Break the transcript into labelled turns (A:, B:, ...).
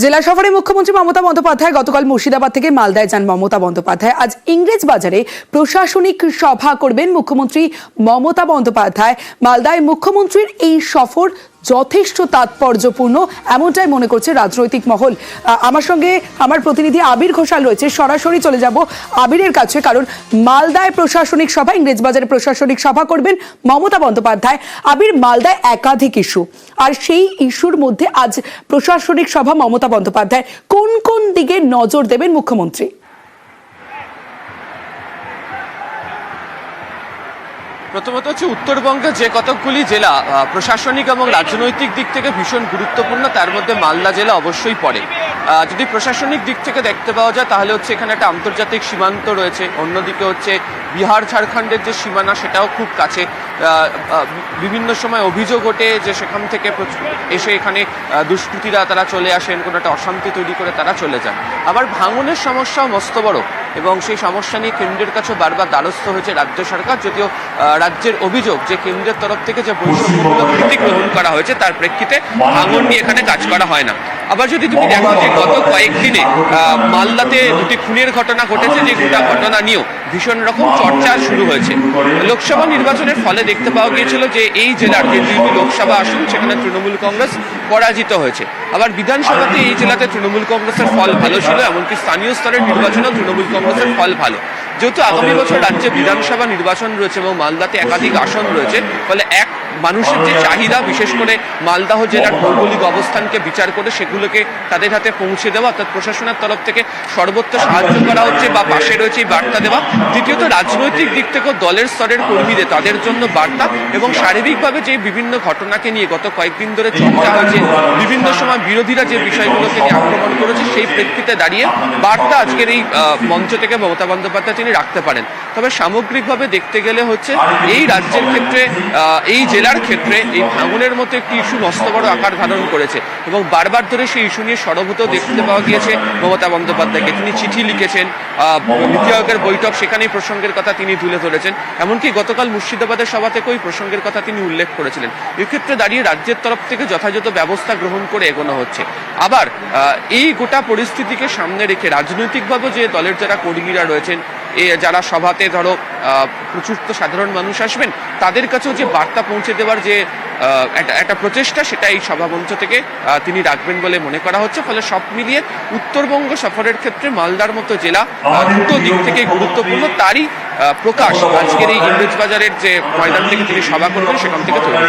A: জেলা সফরে মুখ্যমন্ত্রী মমতা বন্দ্যোপাধ্যায় গতকাল মুর্শিদাবাদ থেকে মালদায় যান মমতা বন্দ্যোপাধ্যায়। আজ ইংরেজ বাজারে প্রশাসনিক সভা করবেন মুখ্যমন্ত্রী মমতা বন্দ্যোপাধ্যায়। মালদায় মুখ্যমন্ত্রীর এই সফর যথেষ্ট তাৎপর্যপূর্ণ এমনটাই মনে করছে রাজনৈতিক মহল। আমার সঙ্গে আমার প্রতিনিধি আবির ঘোষাল রয়েছে, সরাসরি চলে যাব আবিরের কাছে, কারণ মালদায় প্রশাসনিক সভা, ইংরেজ বাজারে প্রশাসনিক সভা করবেন মমতা বন্দ্যোপাধ্যায়। আবির, মালদায় একাধিক ইস্যু, আর সেই ইস্যুর মধ্যে আজ প্রশাসনিক সভা মমতা বন্দ্যোপাধ্যায়, কোন কোন দিকে নজর দেবেন মুখ্যমন্ত্রী?
B: প্রথমত হচ্ছে উত্তরবঙ্গে যে কতকগুলি জেলা প্রশাসনিক এবং রাজনৈতিক দিক থেকে ভীষণ গুরুত্বপূর্ণ, তার মধ্যে মালদা জেলা অবশ্যই পড়ে। যদি প্রশাসনিক দিক থেকে দেখতে পাওয়া যায় তাহলে হচ্ছে এখানে একটা আন্তর্জাতিক সীমান্ত রয়েছে, অন্যদিকে হচ্ছে বিহার ঝাড়খণ্ডের যে সীমানা সেটাও খুব কাছে। বিভিন্ন সময় অভিযোগ ওঠে যে সেখান থেকে এসে এখানে দুষ্কৃতীরা তারা চলে আসেন, কোনো একটা অশান্তি তৈরি করে তারা চলে যান। আবার ভাঙনের সমস্যাও মস্ত বড়, এবং সেই সমস্যা নিয়ে কেন্দ্রের কাছে বারবার দ্বারস্থ হয়েছে রাজ্য সরকার, যদিও রাজ্যের অভিযোগ যে কেন্দ্রের তরফ থেকে যে বৈষম্যমূলক নীতি গ্রহণ করা হয়েছে তার প্রেক্ষিতে ভাঙন নিয়ে এখানে কাজ করা হয় না। আবার যদি তুমি দেখো যে গত কয়েকদিনে মালদাতে দুটি খুনের ঘটনা ঘটেছে, যে গোটা ঘটনা নিয়েও ভীষণ রকম চর্চা শুরু হয়েছে। লোকসভা নির্বাচনের ফলে দেখতে পাওয়া গিয়েছিল যে এই জেলার যে দুটি লোকসভা আসন সেখানে তৃণমূল কংগ্রেস পরাজিত হয়েছে। আবার বিধানসভাতে এই জেলাতে তৃণমূল কংগ্রেসের ফল ভালো ছিল, এমনকি স্থানীয় স্তরের নির্বাচনেও তৃণমূল কংগ্রেসের ফল ভালো। যেহেতু আগামী বছর রাজ্যে বিধানসভা নির্বাচন রয়েছে এবং মালদাতে একাধিক আসন রয়েছে, ফলে এক মানুষের যে চাহিদা, বিশেষ করে মালদহ জেলার ভৌগোলিক অবস্থানকে বিচার করে সেগুলোকে তাদের হাতে পৌঁছে দেওয়া, অর্থাৎ প্রশাসনের তরফ থেকে সর্বত্র সাহায্য করা হচ্ছে বা পাশে রয়েছে এই বার্তা দেওয়া। দ্বিতীয়ত রাজনৈতিক দিক থেকেও দলের স্তরের কর্মীদের তাদের জন্য বার্তা, এবং শারীরিকভাবে যে বিভিন্ন ঘটনাকে নিয়ে গত কয়েকদিন ধরে চর্চা হয়েছে, বিভিন্ন সময় বিরোধীরা যে বিষয়গুলোকে নিয়ে আক্রমণ করেছে, সেই প্রেক্ষিতে দাঁড়িয়ে বার্তা আজকের এই মঞ্চ থেকে মমতা বন্দ্যোপাধ্যায় তিনি রাখতে পারেন। তবে সামগ্রিকভাবে দেখতে গেলে হচ্ছে এই রাজ্যের ক্ষেত্রে, এই জেলার ক্ষেত্রে এই ভাঙনের মতো একটি ইস্যু মস্ত বড় আকার ধারণ করেছে, এবং বারবার ধরে সেই ইস্যু নিয়ে সরবত দেখতে পাওয়া গিয়েছে মমতা বন্দ্যোপাধ্যায়কে। তিনি চিঠি লিখেছেন, নীতি আয়োগের বৈঠক, সেখানেই প্রসঙ্গের কথা তিনি তুলে ধরেছেন। এমনকি গতকাল মুর্শিদাবাদের সভা থেকেও ওই প্রসঙ্গের কথা তিনি উল্লেখ করেছিলেন। এক্ষেত্রে দাঁড়িয়ে রাজ্যের তরফ থেকে যথাযথ ব্যবস্থা গ্রহণ করে এগোনো হচ্ছে। আবার এই গোটা পরিস্থিতিকে সামনে রেখে রাজনৈতিকভাবে যে দলের যারা কর্মীরা রয়েছেন, যারা সভাতে ধরো প্রচুর তো সাধারণ মানুষ আসবেন, তাদের কাছেও যে বার্তা পৌঁছে দেওয়ার যে একটা প্রচেষ্টা, সেটা এই সভামঞ্চ থেকে তিনি রাখবেন বলে মনে করা হচ্ছে। ফলে সব মিলিয়ে উত্তরবঙ্গ সফরের ক্ষেত্রে মালদার মতো জেলা দুটো দিক থেকে গুরুত্বপূর্ণ, তারই প্রকাশ আজকের এই ইংরেজ বাজারের যে ময়দান থেকে তিনি সভা করবেন সেখান থেকে তৈরি।